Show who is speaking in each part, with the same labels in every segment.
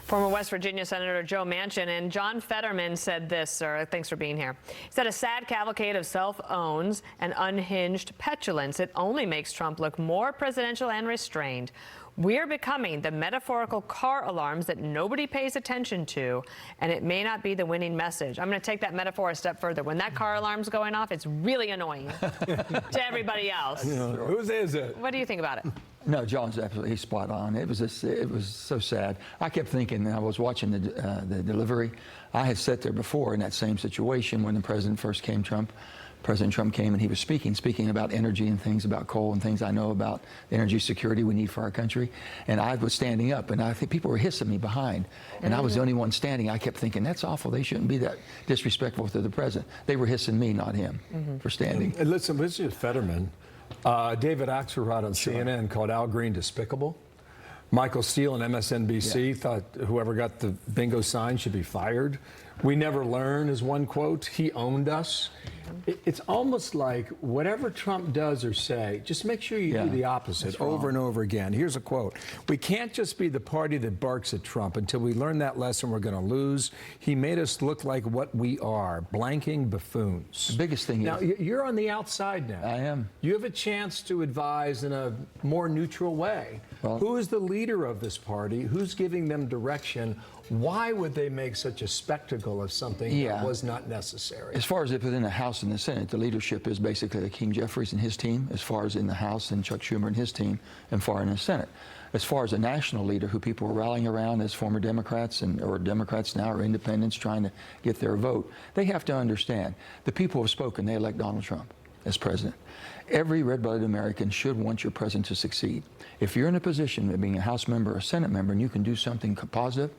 Speaker 1: Former West Virginia Senator Joe Manchin and John Fetterman said this, sir. Thanks for being here. He said a sad cavalcade of self-owns and unhinged petulance. It only makes Trump look more presidential and restrained. We're becoming the metaphorical car alarms that nobody pays attention to, and it may not be the winning message. I'm going to take that metaphor a step further. When that car alarm's going off, it's really annoying to everybody else.
Speaker 2: Whose is it?
Speaker 1: What do you think about it?
Speaker 3: No, John's absolutely spot on. It was so sad. I kept thinking, I was watching the delivery. I had sat there before in that same situation when the president first came, President Trump came and he was speaking about energy and things, about coal and things I know about the energy security we need for our country. And I was standing up, and I think people were hissing me behind. And I was the only one standing. I kept thinking, that's awful. They shouldn't be that disrespectful to the president. They were hissing me, not him, for standing.
Speaker 2: And listen, this is Fetterman. David Axelrod on CNN called Al Green despicable. Michael Steele on MSNBC thought whoever got the bingo sign should be fired. We never learn is one quote. He owned us. It's almost like whatever Trump does or say, just make sure you do the opposite over and over again. Here's a quote. We can't just be the party that barks at Trump. Until we learn that lesson, we're going to lose. He made us look like what we are, blanking buffoons.
Speaker 3: The biggest thing
Speaker 2: now, you're on the outside now.
Speaker 3: I am.
Speaker 2: You have a chance to advise in a more neutral way. Well, who is the leader of this party? Who's giving them direction? Why would they make such a spectacle of something that was not necessary?
Speaker 3: As far as within the House and the Senate, the leadership is basically Hakeem Jeffries and his team, as far as in the House, and Chuck Schumer and his team, and far in the Senate. As far as a national leader who people are rallying around as former Democrats or Democrats now or independents trying to get their vote, they have to understand the people have spoken. They elect Donald Trump as president. Every red-blooded American should want your president to succeed. If you're in a position of being a House member or a Senate member and you can do something positive,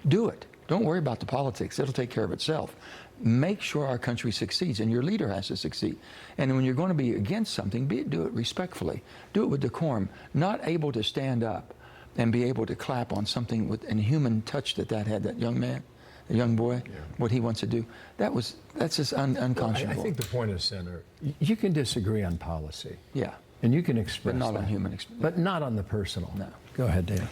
Speaker 3: do it. Don't worry about the politics. It'll take care of itself. Make sure our country succeeds, and your leader has to succeed. And when you're going to be against something, do it respectfully. Do it with decorum. Not able to stand up and be able to clap on something with a human touch that had, that young man, the young boy, what he wants to do, that's just unconscionable.
Speaker 2: I think the point is, Senator, you can disagree on policy.
Speaker 3: Yeah.
Speaker 2: And you can express
Speaker 3: but not
Speaker 2: that.
Speaker 3: on human experience.
Speaker 2: But not on the personal.
Speaker 3: No.
Speaker 2: Go ahead, Dave.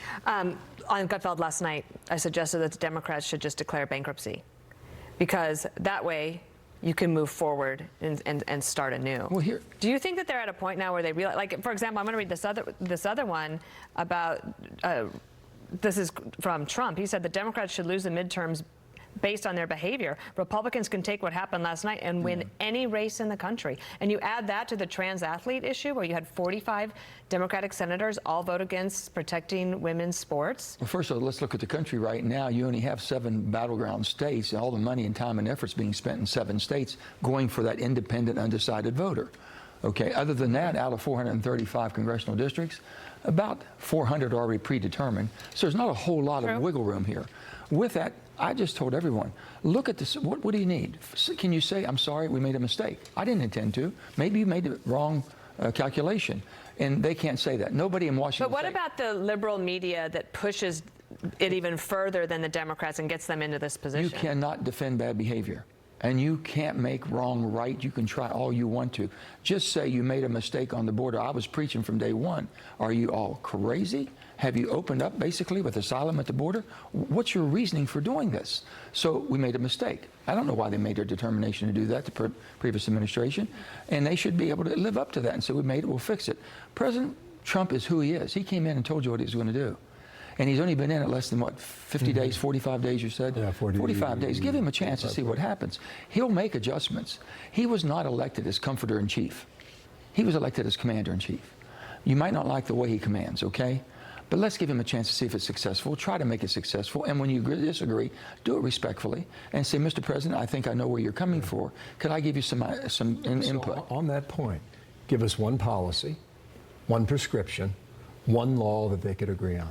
Speaker 1: On Gutfeld last night, I suggested that the Democrats should just declare bankruptcy, because that way you can move forward and start anew.
Speaker 3: Well, here,
Speaker 1: do you think that they're at a point now where they realize, like, for example, I'm going to read this other one about, this is from Trump. He said the Democrats should lose the midterms based on their behavior. Republicans can take what happened last night and win any race in the country. And you add that to the trans athlete issue, where you had 45 Democratic senators all vote against protecting women's sports.
Speaker 3: Well, first of all, let's look at the country right now. You only have 7 battleground states, and all the money and time and efforts being spent in 7 states going for that independent, undecided voter. Okay, other than that, out of 435 congressional districts, about 400 are already predetermined. So there's not a whole lot of wiggle room here. With that, I just told everyone, look at this. What do you need? Can you say, I'm sorry, we made a mistake? I didn't intend to. Maybe you made the wrong calculation. And they can't say that. Nobody in Washington.
Speaker 1: But what about the liberal media that pushes it even further than the Democrats and gets them into this position?
Speaker 3: You cannot defend bad behavior. And you can't make wrong right. You can try all you want to. Just say you made a mistake on the border. I was preaching from day one. Are you all crazy? Have you opened up basically with asylum at the border? What's your reasoning for doing this? So we made a mistake. I don't know why they made their determination to do that, the previous administration. And they should be able to live up to that and say, we made it, we'll fix it. President Trump is who he is. He came in and told you what he was going to do. And he's only been in it less than, what, 50 days, 45 days, you said?
Speaker 2: Yeah,
Speaker 3: 45 days. Give him a chance to see what happens. He'll make adjustments. He was not elected as comforter-in-chief. He was elected as commander-in-chief. You might not like the way he commands, okay? But let's give him a chance to see if it's successful. Try to make it successful. And when you disagree, do it respectfully and say, Mr. President, I think I know where you're coming for. Could I give you some input?
Speaker 2: So on that point, give us one policy, one prescription, one law that they could agree on.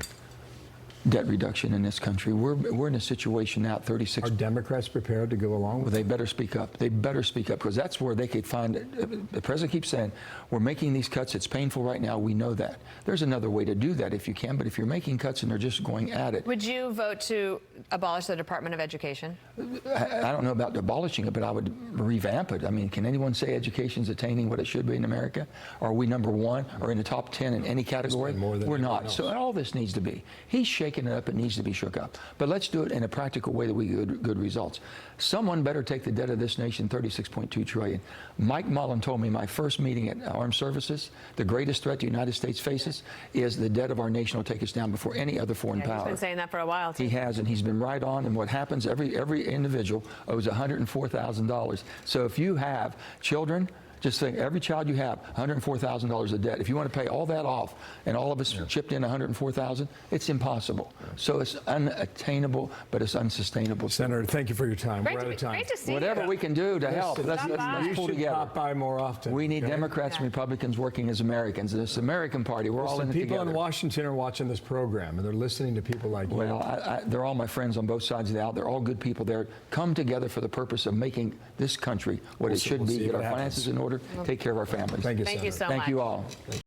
Speaker 3: Debt reduction in this country. We're in a situation now at 36.
Speaker 2: Are Democrats prepared to go along with
Speaker 3: They better speak up. They better speak up, because that's where they could find it. The president keeps saying, we're making these cuts. It's painful right now. We know that. There's another way to do that if you can, but if you're making cuts and they're just going at it.
Speaker 1: Would you vote to abolish the Department of Education?
Speaker 3: I don't know about abolishing it, but I would revamp it. I mean, can anyone say education's attaining what it should be in America? Are we #1 or in the top 10 in any category? We're not. So all this needs to be. He's shaking shaken it up, it needs to be shook up. But let's do it in a practical way that we get good results. Someone better take the debt of this nation, $36.2 trillion. Mike Mullen told me my first meeting at Armed Services, the greatest threat the United States faces is the debt of our nation will take us down before any other foreign power.
Speaker 1: He's been saying that for a while, too.
Speaker 3: He has, and he's been right on. And what happens, every individual owes $104,000. So if you have children, just think, every child you have, $104,000 of debt. If you want to pay all that off, and all of us chipped in $104,000, it's impossible. So it's unattainable, but it's unsustainable.
Speaker 2: Senator, thank you for your time. We're out of time.
Speaker 1: Great to see
Speaker 3: Whatever
Speaker 1: you.
Speaker 3: we can do to help, let's
Speaker 2: You
Speaker 3: pull
Speaker 2: should
Speaker 3: together.
Speaker 2: pop by more often.
Speaker 3: We need
Speaker 2: okay?
Speaker 3: Democrats and Republicans working as Americans. This American party, we're all in it
Speaker 2: People
Speaker 3: together.
Speaker 2: in Washington are watching this program, and they're listening to people like you.
Speaker 3: Well, they're all my friends on both sides of the aisle. They're all good people. They're come together for the purpose of making this country what it should
Speaker 2: we'll
Speaker 3: be,
Speaker 2: see
Speaker 3: get
Speaker 2: what
Speaker 3: our
Speaker 2: happens.
Speaker 3: finances in order, take care of our families.
Speaker 2: Thank you,
Speaker 1: Thank you
Speaker 2: Senator.
Speaker 1: so much.
Speaker 3: Thank you all.